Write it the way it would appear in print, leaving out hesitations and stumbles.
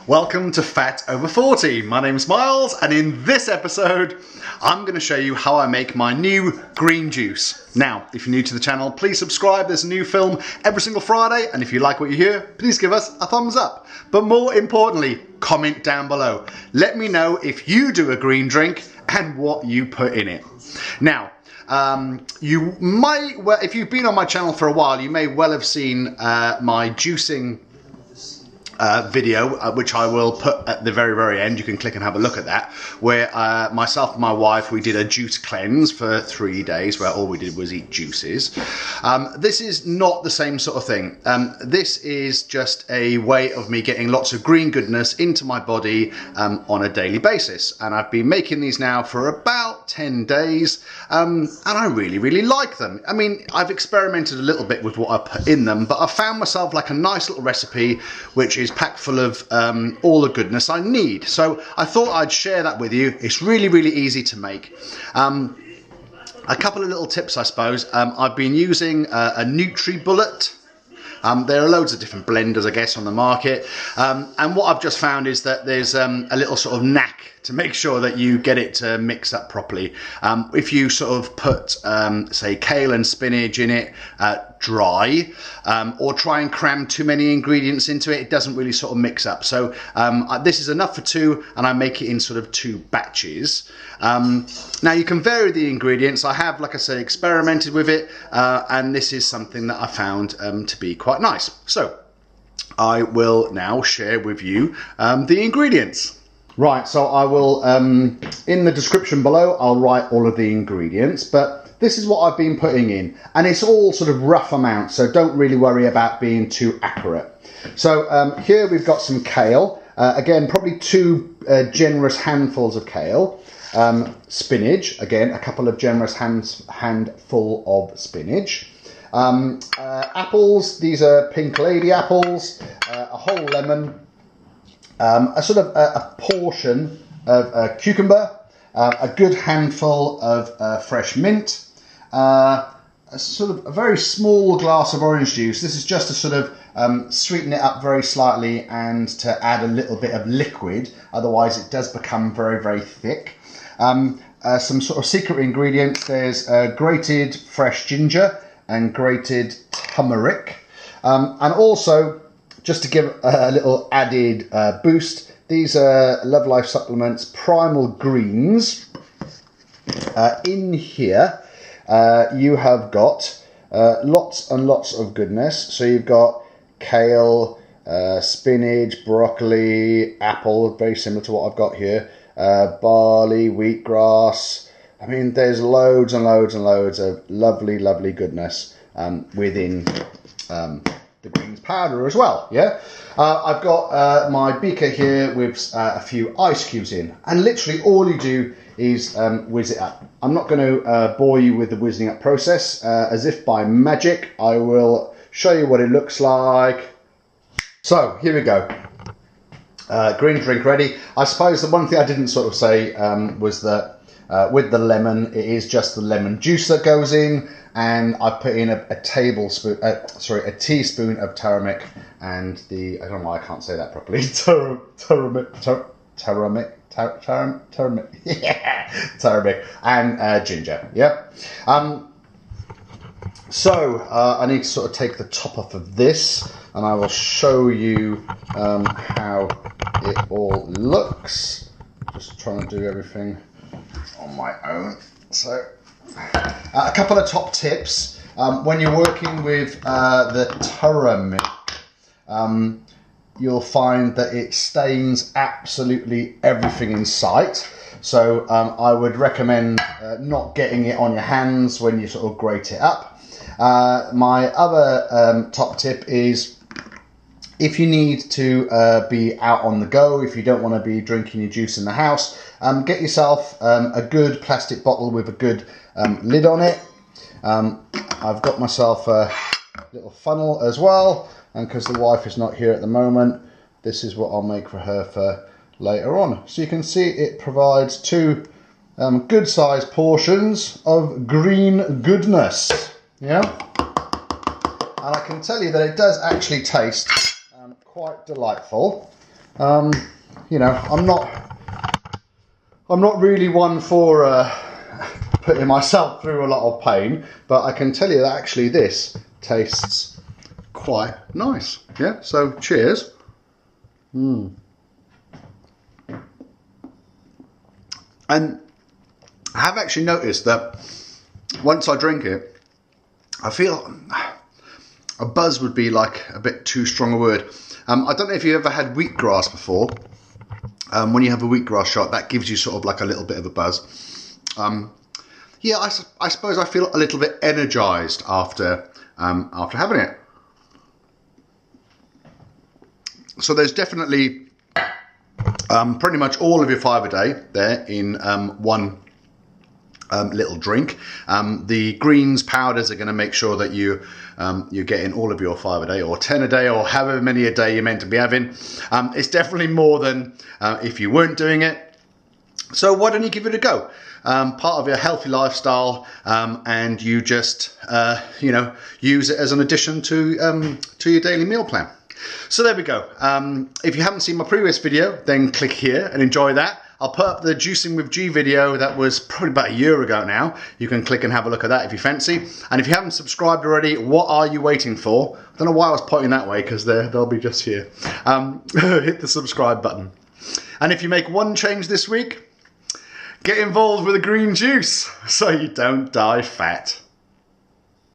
Welcome to Fat Over 40. My name's Miles, and in this episode I'm going to show you how I make my new green juice. Now, if you're new to the channel, please subscribe. There's a new film every single Friday, and if you like what you hear, please give us a thumbs up. But more importantly, comment down below. Let me know if you do a green drink and what you put in it. Now, you might, well, if you've been on my channel for a while, you may well have seen my juicing video, which I will put at the very end. You can click and have a look at that, where myself and my wife, we did a juice cleanse for 3 days where all we did was eat juices. This is not the same sort of thing. This is just a way of me getting lots of green goodness into my body on a daily basis, and I've been making these now for about 10 days and I really like them. I mean, I've experimented a little bit with what I put in them, but I found myself like a nice little recipe which is packed full of all the goodness I need. So I thought I'd share that with you. It's really easy to make. A couple of little tips, I suppose. I've been using a NutriBullet. There are loads of different blenders, I guess, on the market. And what I've just found is that there's a little sort of knack to make sure that you get it to mix up properly. If you sort of put, say, kale and spinach in it dry, or try and cram too many ingredients into it, it doesn't really sort of mix up. So this is enough for two, and I make it in sort of 2 batches. Now you can vary the ingredients. I have, like I say, experimented with it, and this is something that I found to be quite nice. So I will now share with you the ingredients. Right, so I will, in the description below, I'll write all of the ingredients, but this is what I've been putting in, and it's all sort of rough amounts, so don't really worry about being too accurate. So here we've got some kale, again, probably 2 generous handfuls of kale, spinach, again, a couple of generous handful of spinach, apples, these are Pink Lady apples, a whole lemon, a sort of a portion of cucumber, a good handful of fresh mint, a sort of a very small glass of orange juice. This is just to sort of sweeten it up very slightly and to add a little bit of liquid, otherwise it does become very thick. Some sort of secret ingredients, there's grated fresh ginger and grated turmeric, and also, just to give a little added boost, these are Love Life Supplements Primal Greens. In here, you have got lots and lots of goodness. So you've got kale, spinach, broccoli, apple, very similar to what I've got here, barley, wheatgrass. I mean, there's loads and loads of lovely goodness within the greens powder as well. Yeah, I've got my beaker here with a few ice cubes in, and literally all you do is whiz it up. I'm not going to bore you with the whizzing up process. As if by magic, I will show you what it looks like. So here we go. Green drink ready. I suppose the one thing I didn't sort of say was that with the lemon, it is just the lemon juice that goes in, and I put in a teaspoon of turmeric, and I don't know why I can't say that properly. Turmeric and ginger. Yep. So I need to sort of take the top off of this, and I will show you how it all looks. Just trying to do everything on my own. So a couple of top tips when you're working with the turmeric, you'll find that it stains absolutely everything in sight. So I would recommend not getting it on your hands when you sort of grate it up. My other top tip is, if you need to be out on the go, if you don't want to be drinking your juice in the house, get yourself a good plastic bottle with a good lid on it. I've got myself a little funnel as well, and because the wife is not here at the moment, this is what I'll make for her for later on. So you can see it provides 2 good sized portions of green goodness. Yeah, and I can tell you that it does actually taste quite delightful. You know, I'm not really one for putting myself through a lot of pain, but I can tell you that actually this tastes quite nice. Yeah, so cheers. And I have actually noticed that once I drink it, I feel a buzz would be like a bit too strong a word. I don't know if you ever had wheatgrass before. When you have a wheatgrass shot, that gives you sort of like a little bit of a buzz. Yeah, I suppose I feel a little bit energized after having it. So there's definitely pretty much all of your fibre day there in one little drink. The greens powders are going to make sure that you're getting all of your 5 a day, or 10 a day, or however many a day you're meant to be having. It's definitely more than if you weren't doing it. So why don't you give it a go? Part of your healthy lifestyle, and you just you know, use it as an addition to your daily meal plan. So there we go. If you haven't seen my previous video, then click here and enjoy that. I'll put up the Juicing with G video that was probably about a year ago now. You can click and have a look at that if you fancy. And if you haven't subscribed already, what are you waiting for? I don't know why I was pointing that way, because they'll be just here. Hit the subscribe button. And if you make one change this week, get involved with a green juice so you don't die fat.